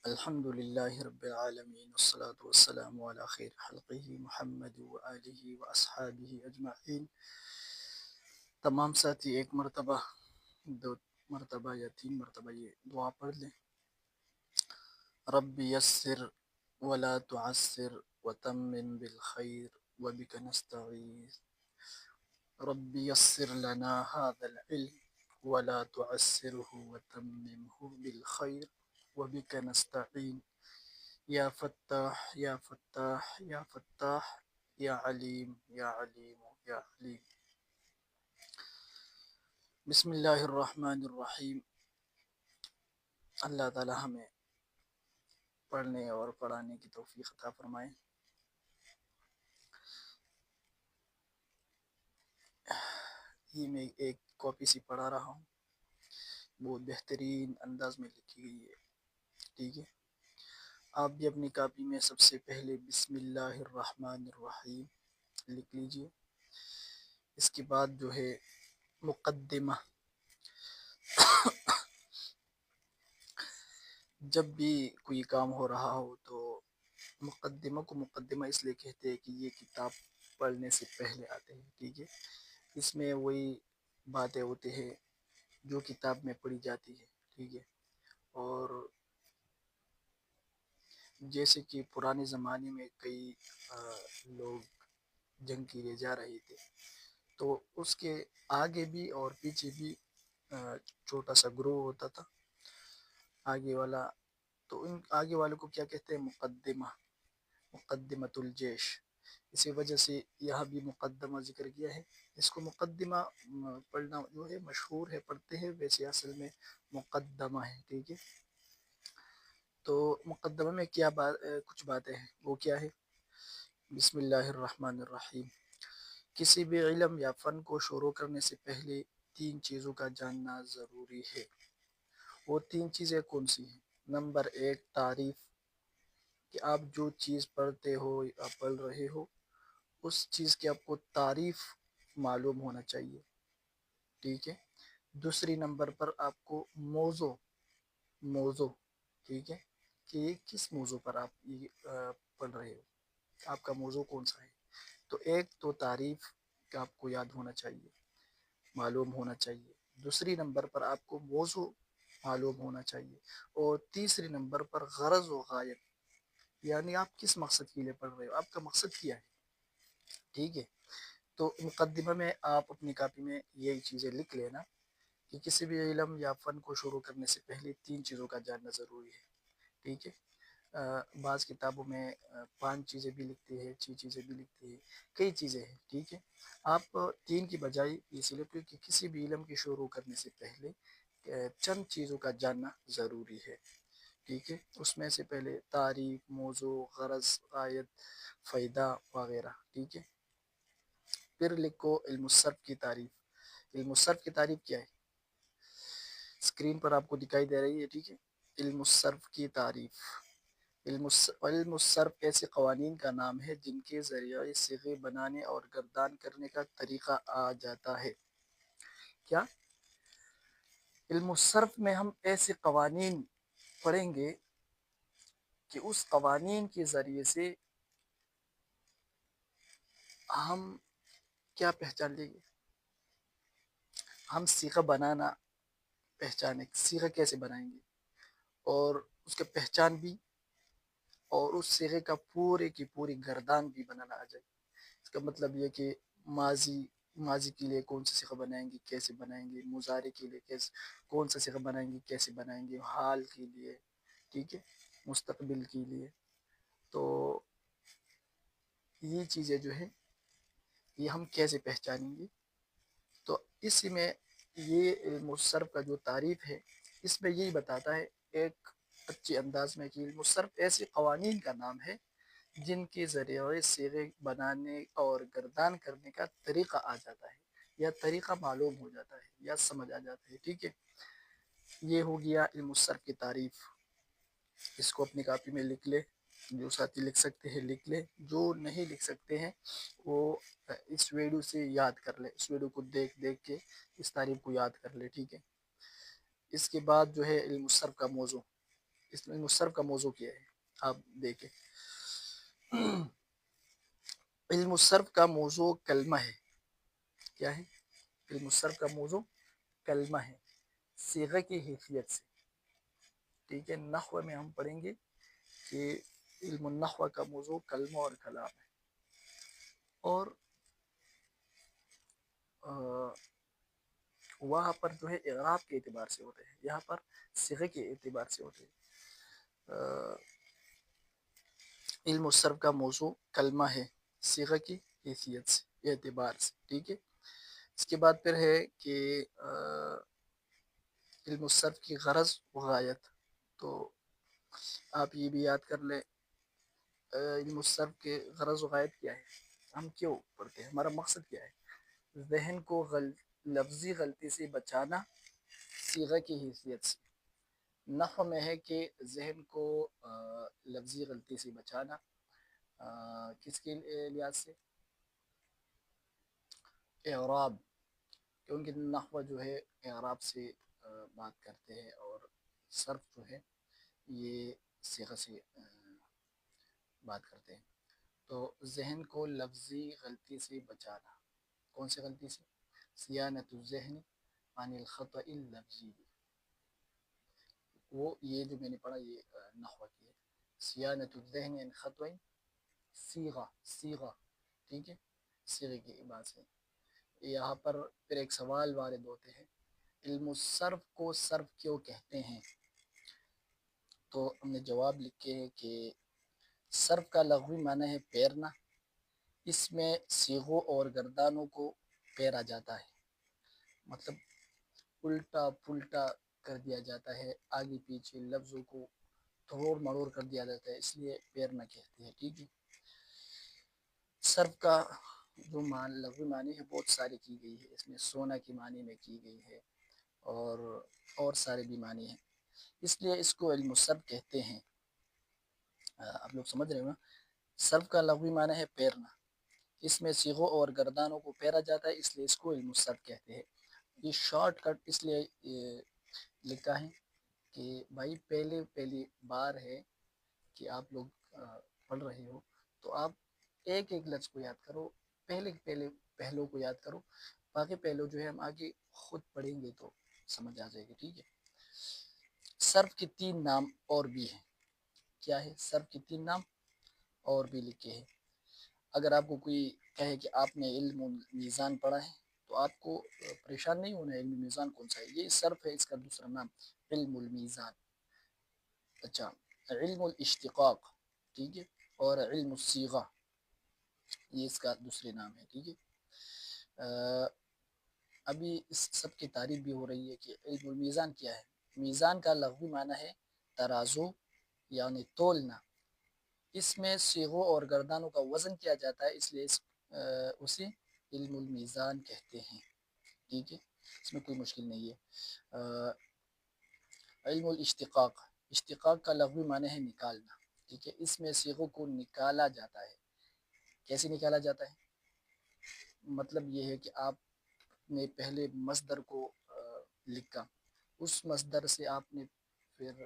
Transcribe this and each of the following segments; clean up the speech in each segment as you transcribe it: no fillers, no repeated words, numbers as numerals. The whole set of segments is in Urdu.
الحمد للہ رب العالمین والصلاة والسلام علی خیر خلقہ محمد وآلہ واصحابہ اجمعین۔ تمام ساتھی ایک مرتبہ، دو مرتبہ یا تین مرتبہ یہ دعا پڑھ لیں۔ رب یسر ولا تعسر وتمم بالخیر وبک نستعین۔ رب یسر لنا هذا العلم ولا تعسره وتممه بالخیر وبک نستعین۔ یا فتاح یا فتاح یا فتاح یا علیم یا علیم یا علیم۔ بسم اللہ الرحمن الرحیم۔ اللہ تعالی ہمیں پڑھنے اور پڑھانے کی توفیق عطا فرمائے۔ یہ میں ایک کاپی سی پڑھا رہا ہوں، بہت بہترین انداز میں لکھی گئی ہے، ٹھیک ہے۔ آپ بھی اپنی کاپی میں سب سے پہلے بسم اللہ الرحمن الرحیم لکھ لیجئے۔ اس کے بعد جو ہے مقدمہ۔ جب بھی کوئی کام ہو رہا ہو تو مقدمہ کو مقدمہ اس لیے کہتے ہیں کہ یہ کتاب پڑھنے سے پہلے آتے ہیں، ٹھیک ہے۔ اس میں وہی باتیں ہوتی ہیں جو کتاب میں پڑھی جاتی ہے، ٹھیک ہے۔ اور جیسے کہ پرانے زمانے میں کئی لوگ جنگ کے لیے جا رہے تھے، تو اس کے آگے بھی اور پیچھے بھی چھوٹا سا گروہ ہوتا تھا، آگے والا۔ تو ان آگے والوں کو کیا کہتے ہیں؟ مقدمہ، مقدمۃ الجیش۔ اسی وجہ سے یہاں بھی مقدمہ ذکر کیا ہے۔ اس کو مقدمہ پڑھنا جو ہے مشہور ہے، پڑھتے ہیں، ویسے اصل میں مقدمہ ہے، ٹھیک ہے۔ تو مقدمہ میں کیا کچھ باتیں ہیں، وہ کیا ہے؟ بسم اللہ الرحمن الرحیم۔ کسی بھی علم یا فن کو شروع کرنے سے پہلے تین چیزوں کا جاننا ضروری ہے۔ وہ تین چیزیں کون سی ہیں؟ نمبر ایک، تعریف، کہ آپ جو چیز پڑھتے ہو یا پڑھ رہے ہو اس چیز کی آپ کو تعریف معلوم ہونا چاہیے، ٹھیک ہے۔ دوسری نمبر پر آپ کو موضوع، ٹھیک ہے، کہ کس موضوع پر آپ یہ پڑھ رہے ہو، آپ کا موضوع کون سا ہے۔ تو ایک تو تعریف کا آپ کو یاد ہونا چاہیے، معلوم ہونا چاہیے۔ دوسری نمبر پر آپ کو موضوع معلوم ہونا چاہیے، اور تیسری نمبر پر غرض و غایت، یعنی آپ کس مقصد کے لیے پڑھ رہے ہو، آپ کا مقصد کیا ہے، ٹھیک ہے۔ تو مقدمہ میں آپ اپنی کاپی میں یہی چیزیں لکھ لینا کہ کسی بھی علم یا فن کو شروع کرنے سے پہلے تین چیزوں کا جاننا ضروری ہے، ٹھیک ہے۔ بعض کتابوں میں 5 چیزیں بھی لکھتی ہے، 6 چیزیں بھی لکھتی ہے، کئی چیزیں ہیں، ٹھیک ہے۔ آپ 3 کی بجائے یہ سلیکٹ کہ کسی بھی علم کی شروع کرنے سے پہلے چند چیزوں کا جاننا ضروری ہے، ٹھیک ہے۔ اس میں سے پہلے تعریف، موضوع، غرض، غایت، فائدہ وغیرہ، ٹھیک ہے۔ پھر لکھو علم الصرف کی تعریف۔ علم الصرف کی تعریف کیا ہے؟ اسکرین پر آپ کو دکھائی دے رہی ہے، ٹھیک ہے۔ علم الصرف کی تعریف۔ علم الصرف ایسے قوانین کا نام ہے جن کے ذریعے صیغے بنانے اور گردان کرنے کا طریقہ آ جاتا ہے۔ کیا؟ علم الصرف میں ہم ایسے قوانین پڑھیں گے کہ اس قوانین کے ذریعے سے ہم کیا پہچان لیں گے؟ ہم صیغہ بنانا پہچانے، صیغہ کیسے بنائیں گے، اور اس کے پہچان بھی، اور اس صیغے کا پورے کی پوری گردان بھی بنانا آ جائے۔ اس کا مطلب یہ کہ ماضی کے لیے کون سا صیغہ بنائیں گے، کیسے بنائیں گے، مضارع کے لیے کون سا صیغہ بنائیں گے، کیسے بنائیں گے، حال کے لیے، ٹھیک ہے، مستقبل کے لیے۔ تو یہ چیزیں جو ہے یہ ہم کیسے پہچانیں گے؟ تو اس میں یہ علم الصرف کا جو تعریف ہے اس میں یہی بتاتا ہے ایک اچھے انداز میں کہ علم الصرف ایسے قوانین کا نام ہے جن کے ذریعے صیغے بنانے اور گردان کرنے کا طریقہ آ جاتا ہے، یا طریقہ معلوم ہو جاتا ہے، یا سمجھ آ جاتا ہے، ٹھیک ہے۔ یہ ہو گیا علم الصرف کی تعریف۔ اس کو اپنی کاپی میں لکھ لے، جو ساتھی لکھ سکتے ہیں لکھ لے، جو نہیں لکھ سکتے ہیں وہ اس ویڈیو سے یاد کر لے، اس ویڈیو کو دیکھ کے اس تعریف کو یاد کر لے، ٹھیک ہے۔ اس کے بعد جو ہے علم الصرف کا موضوع۔ اس علم الصرف کا موضوع کیا ہے آپ دیکھیں. علم الصرف کا موضوع کلمہ ہے. کیا ہے؟ علم الصرف کا موضوع کلمہ ہے صیغہ کی حیثیت سے. ٹھیک ہے، نحو میں ہم پڑھیں گے کہ علم النحو کا موضوع کلمہ اور کلام ہے. اور وہاں پر جو ہے اعراب کے اعتبار سے ہوتے ہیں، یہاں پر صیغے کے اعتبار سے ہوتے ہیں. علم الصرف کا موضوع کلمہ ہے صیغہ کی حیثیت سے، اعتبار سے. ٹھیک ہے. اس کے بعد پھر ہے کہ علم الصرف کی غرض و غایت. تو آپ یہ بھی یاد کر لیں علم الصرف کے غرض و غایت کیا ہے، ہم کیوں پڑھتے ہیں، ہمارا مقصد کیا ہے. ذہن کو لفظی غلطی سے بچانا صیغہ کی حیثیت سے. نحو میں ہے کہ ذہن کو لفظی غلطی سے بچانا کس کے لحاظ سے، اعراب، کیونکہ نحو جو ہے اعراب سے بات کرتے ہیں اور صرف جو ہے یہ صیغہ سے بات کرتے ہیں. تو ذہن کو لفظی غلطی سے بچانا، کون سی غلطی سے، صیانت الذہن عن الخطأ اللفظی. وہ یہ جو میں نے پڑھا یہ نحو کی ہے، صیانت الذہن عن خطأ صیغہ. ٹھیک ہے، صیغے کی بات سے. یہاں پر پھر ایک سوال وارد ہوتے ہیں، علم الصرف کو صرف کیوں کہتے ہیں. تو ہم نے جواب لکھے ہے کہ صرف کا لغوی معنی ہے پیرنا. اس میں صیغوں اور گردانوں کو پیرا جاتا ہے، مطلب الٹا پلٹا کر دیا جاتا ہے، آگے پیچھے لفظوں کو توڑ مڑوڑ کر دیا جاتا ہے، اس لیے پیرنا کہتے ہیں. ٹھیک ہے. صرف کا جو لغوی معنی ہے بہت ساری کی گئی ہے، اس میں سونا کی معنی میں کی گئی ہے اور سارے بھی معنی ہیں، اس لیے اس کو علم الصرف کہتے ہیں. آپ لوگ سمجھ رہے ہو نا. صرف کا لغوی معنی ہے پیرنا، اس میں صیغوں اور گردانوں کو پیرا جاتا ہے، اس لیے اس کو علم الصرف کہتے ہیں. یہ شارٹ کٹ اس لیے لکھا ہے کہ بھائی پہلی بار ہے کہ آپ لوگ پڑھ رہے ہو تو آپ ایک ایک لفظ کو یاد کرو، پہلے پہلو کو یاد کرو، باقی پہلو جو ہے ہم آگے خود پڑھیں گے تو سمجھ آ جائے گی. ٹھیک ہے. صرف کے 3 نام اور بھی ہیں. کیا ہے؟ صرف کے 3 نام اور بھی لکھے ہیں. اگر آپ کو کوئی کہے کہ آپ نے علم المیزان پڑھا ہے تو آپ کو پریشان نہیں ہونا ہے علم المیزان کون سا ہے، یہ صرف ہے، اس کا دوسرا نام علم المیزان. اچھا، علم الاشتقاق، ٹھیک ہے، اور علم الصیغہ یہ اس کا دوسرے نام ہے. ٹھیک ہے. ابھی اس سب کی تعریف بھی ہو رہی ہے کہ علم المیزان کیا ہے. میزان کا لغوی معنی ہے ترازو یعنی تولنا. اس میں صیغوں اور گردانوں کا وزن کیا جاتا ہے، اس لیے اسے علم المیزان کہتے ہیں. ٹھیک ہے، اس میں کوئی مشکل نہیں ہے. علم الاشتقاق، اشتقاق کا لغوی معنی ہے نکالنا. ٹھیک ہے، اس میں صیغوں کو نکالا جاتا ہے. کیسے نکالا جاتا ہے؟ مطلب یہ ہے کہ آپ نے پہلے مصدر کو لکھا، اس مصدر سے آپ نے پھر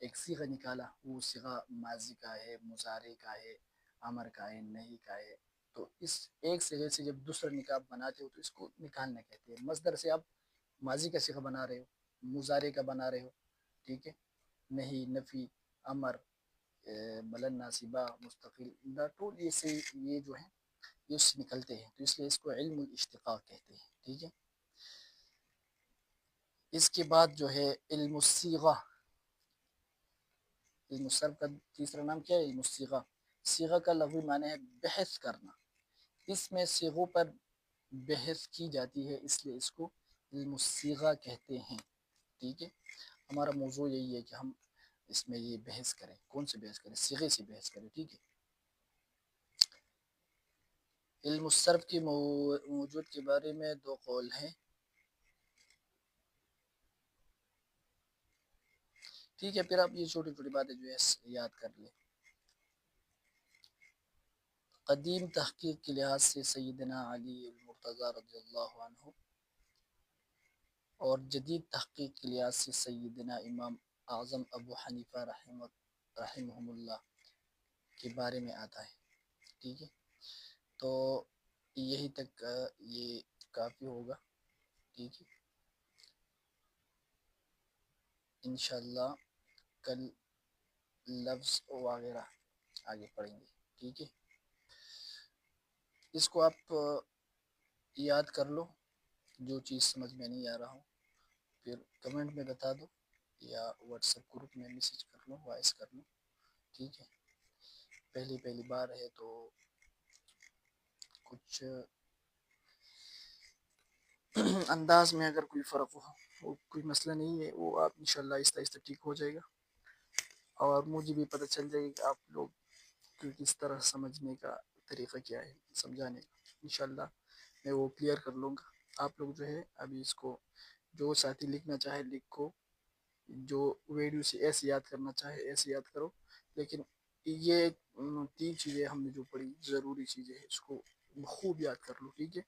ایک صیغہ نکالا، وہ صیغہ ماضی کا ہے، مضارع کا ہے، امر کا ہے، نہیں کا ہے. تو اس ایک صیغے سے جب دوسرا نکاب بناتے ہو تو اس کو نکالنا کہتے ہیں. مصدر سے آپ ماضی کا صیغہ بنا رہے ہو، مضارع کا بنا رہے ہو. ٹھیک ہے، نہیں، نفی، امر، بلند، ناصبہ، مستقل، یہ جو ہیں یہ اس سے نکلتے ہیں، تو اس لیے اس کو علم الاشتقاق کہتے ہیں. ٹھیک ہے. اس کے بعد جو ہے علم الصیغہ. علم الصرف کا تیسرا نام کیا ہے؟ علم الصیغہ. صیغہ کا لغوی معنی ہے بحث کرنا. اس میں صیغوں پر بحث کی جاتی ہے، اس لیے اس کو علم الصیغہ کہتے ہیں. ٹھیک ہے. ہمارا موضوع یہی ہے کہ ہم اس میں یہ بحث کریں. کون سے بحث کریں؟ صیغے سے بحث کریں. ٹھیک ہے. علم الصرف کے موجود کے بارے میں 2 قول ہیں. ٹھیک ہے، پھر آپ یہ چھوٹی چھوٹی باتیں جو ہے یاد کر لیں. قدیم تحقیق کے لحاظ سے سیدنا علی المرتضی رضی اللہ عنہ، اور جدید تحقیق کے لحاظ سے سیدنا امام اعظم ابو حنیفہ رحمہم اللہ کے بارے میں آتا ہے. ٹھیک ہے، تو یہی تک یہ کافی ہوگا. ٹھیک ہے، انشاءاللہ کل لفظ وغیرہ آگے پڑھیں گے. ٹھیک ہے، اس کو آپ یاد کر لو. جو چیز سمجھ میں نہیں آ رہا ہو پھر کمنٹ میں بتا دو یا واٹس ایپ گروپ میں میسیج کر لو، وائس کر لو. ٹھیک ہے، پہلی بار ہے تو کچھ انداز میں اگر کوئی فرق ہو وہ کوئی مسئلہ نہیں ہے، وہ آپ انشاءاللہ آہستہ آہستہ ٹھیک ہو جائے گا. اور مجھے بھی پتہ چل جائے گا کہ آپ لوگ کس طرح سمجھنے کا طریقہ کیا ہے، سمجھانے کا. انشاءاللہ میں وہ کلیئر کر لوں گا. آپ لوگ جو ہے ابھی اس کو جو ساتھی لکھنا چاہے لکھو، جو ویڈیو سے ایسے یاد کرنا چاہے ایسے یاد کرو. لیکن یہ 3 چیزیں ہم نے جو پڑھی ضروری چیزیں ہیں، اس کو خوب یاد کر لو. ٹھیک ہے،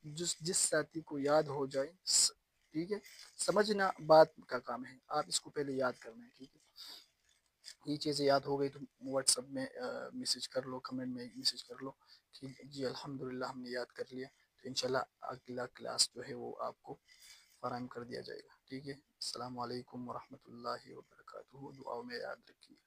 جس ساتھی کو یاد ہو جائے، ٹھیک ہے، سمجھنا بات کا کام ہے، آپ اس کو پہلے یاد کرنا ہے. ٹھیک ہے، یہ چیزیں یاد ہو گئی تو واٹس ایپ میں میسیج کر لو، کمنٹ میں میسیج کر لو کہ جی الحمدللہ ہم نے یاد کر لیا. تو انشاءاللہ اگلا کلاس جو ہے وہ آپ کو فراہم کر دیا جائے گا. ٹھیک ہے، السلام علیکم ورحمۃ اللہ وبرکاتہ. دعاؤں میں یاد رکھیے.